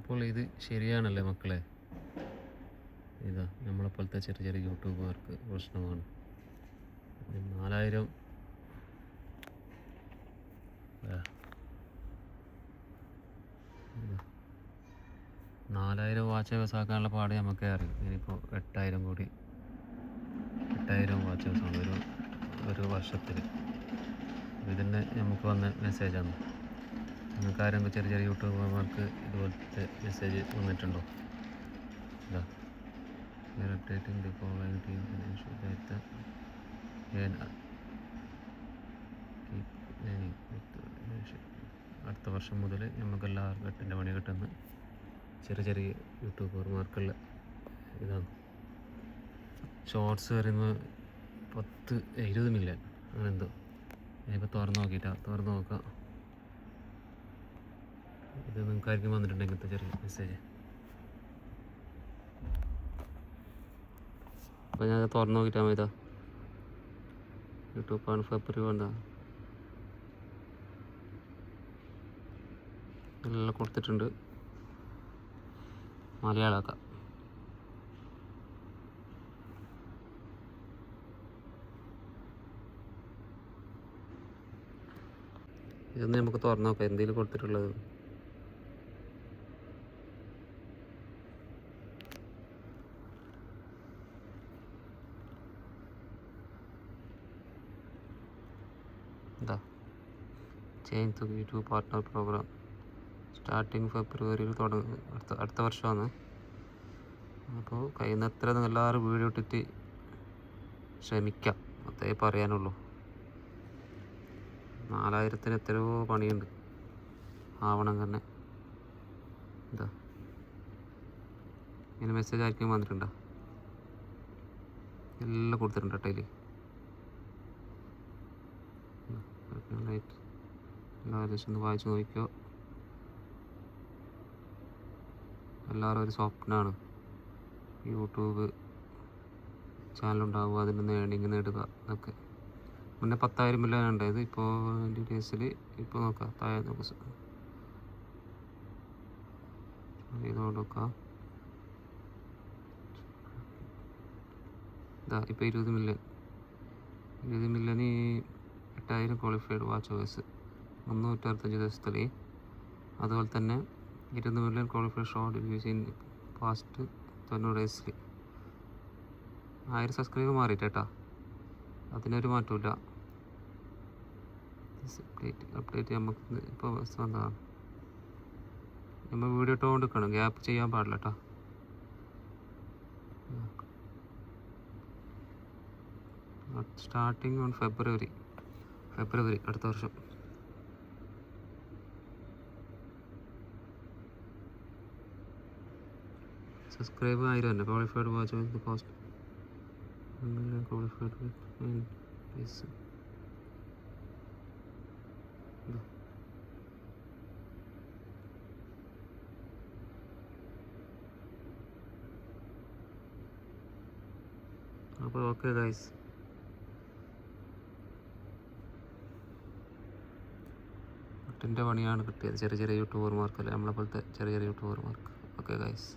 അപ്പോൾ ഇത് ശരിയാണല്ലേ മക്കളെ? ഇതാ നമ്മളെപ്പോലത്തെ ചെറിയ ചെറിയ യൂട്യൂബുകാർക്ക് പ്രശ്നമാണ്. 4000 വാച്ച് ഹവേഴ്സ് ആക്കാനുള്ള പാട് നമുക്കേ അറിയും. ഇനിയിപ്പോൾ 8000 വാച്ച് ഹവേഴ്സാണ് ഒരു വർഷത്തിൽ. ഇതിന് നമുക്ക് വന്ന മെസ്സേജാണ്. നിങ്ങൾക്ക് ആരെങ്കിലും ചെറിയ ചെറിയ യൂട്യൂബർമാർക്ക് ഇതുപോലത്തെ മെസ്സേജ് വന്നിട്ടുണ്ടോ? ഇതാ updating the following team financial data and keep learning with അടുത്ത വർഷം മുതൽ നമുക്ക് എല്ലാവർക്കും 8ൻ്റെ പണി കിട്ടുന്ന ചെറിയ ചെറിയ യൂട്യൂബർമാർക്കുള്ള ഇതാണ്. ഷോർട്സ് വരുന്നത് 20 മില്യൺ അങ്ങനെ എന്തോ. ഞാനിപ്പോൾ തുറന്ന് നോക്കാം. ഇത് നിങ്ങൾക്കായിരിക്കും വന്നിട്ടുണ്ട് ഇങ്ങനത്തെ ചെറിയ മെസ്സേജ്. അപ്പോൾ ഞാൻ തുറന്ന് നോക്കിയിട്ടാൽ മതി. യൂട്യൂബാണ് ഫെബ്രുവരി വേണ്ട എല്ലാം കൊടുത്തിട്ടുണ്ട്. മലയാളമാക്കാം. ഇതൊന്ന് നമുക്ക് തുറന്ന് നോക്കാം എന്തെങ്കിലും കൊടുത്തിട്ടുള്ളത്. എന്താ change to YouTube partner program starting ഫെബ്രുവരിയിൽ തുടങ്ങും. അടുത്ത വർഷമാണ്. അപ്പോൾ കഴിയുന്നത്ര എല്ലാവരും വീഡിയോ ഇട്ടിട്ട് ശ്രമിക്കാം. അതേ പറയാനുള്ളൂ. 4000-ന് എത്രയോ പണിയുണ്ട് ആവണം തന്നെ. എന്താ ഇങ്ങനെ മെസ്സേജ് ആയിരിക്കും വന്നിട്ടുണ്ടോ? എല്ലാം കൊടുത്തിട്ടുണ്ട് കേട്ടോ. അതിൽ എല്ലാവരും ഒന്ന് വായിച്ച് നോക്കിക്കോ. എല്ലാവരും ഒരു സ്വപ്നമാണ് യൂട്യൂബ് ചാനലുണ്ടാവുക, അതിൽ നിന്ന് ഏണിങ് നേടുക എന്നൊക്കെ. മുന്നേ 10,000 മില്യൺ ഉണ്ടായത്. ഇപ്പോൾ ഡീറ്റെയിൽസിൽ ഇപ്പോൾ നോക്കാം. താഴെ നോക്കാം. ഇതാ ഇപ്പോൾ 20 മില്യൺ 8000 ക്വാളിഫൈഡ് വാച്ച് ഹവേഴ്സ് 365 ദിവസത്തിൽ. അതുപോലെ തന്നെ 20 million qualified short views in past 90 ഡേയ്സിൽ. 1000 സബ്സ്ക്രൈബ് മാറിയിട്ടേട്ടാ, അതിനൊരു മാറ്റമില്ല. അപ്ഡേറ്റ് നമുക്ക് ഇപ്പോൾ വന്നതാണ്. നമ്മൾ വീഡിയോ ഇട്ടുകൊണ്ട് നിൽക്കണം, ഗ്യാപ്പ് ചെയ്യാൻ പാടില്ല കേട്ടോ. സ്റ്റാർട്ടിങ് ഓൺ ഫെബ്രുവരി അടുത്ത വർഷം. സബ്സ്ക്രൈബ് 1000 തന്നെ. Qualified watch with cost qualified with അപ്പോൾ ഓക്കെ ഗൈസ്, ൻ്റെ പണിയാണ് കിട്ടിയത് ചെറിയ ചെറിയ യൂട്യൂബർമാർക്കല്ലേ, നമ്മളെ പോലത്തെ ചെറിയ ചെറിയ യൂട്യൂബർമാർക്ക്. Okay guys.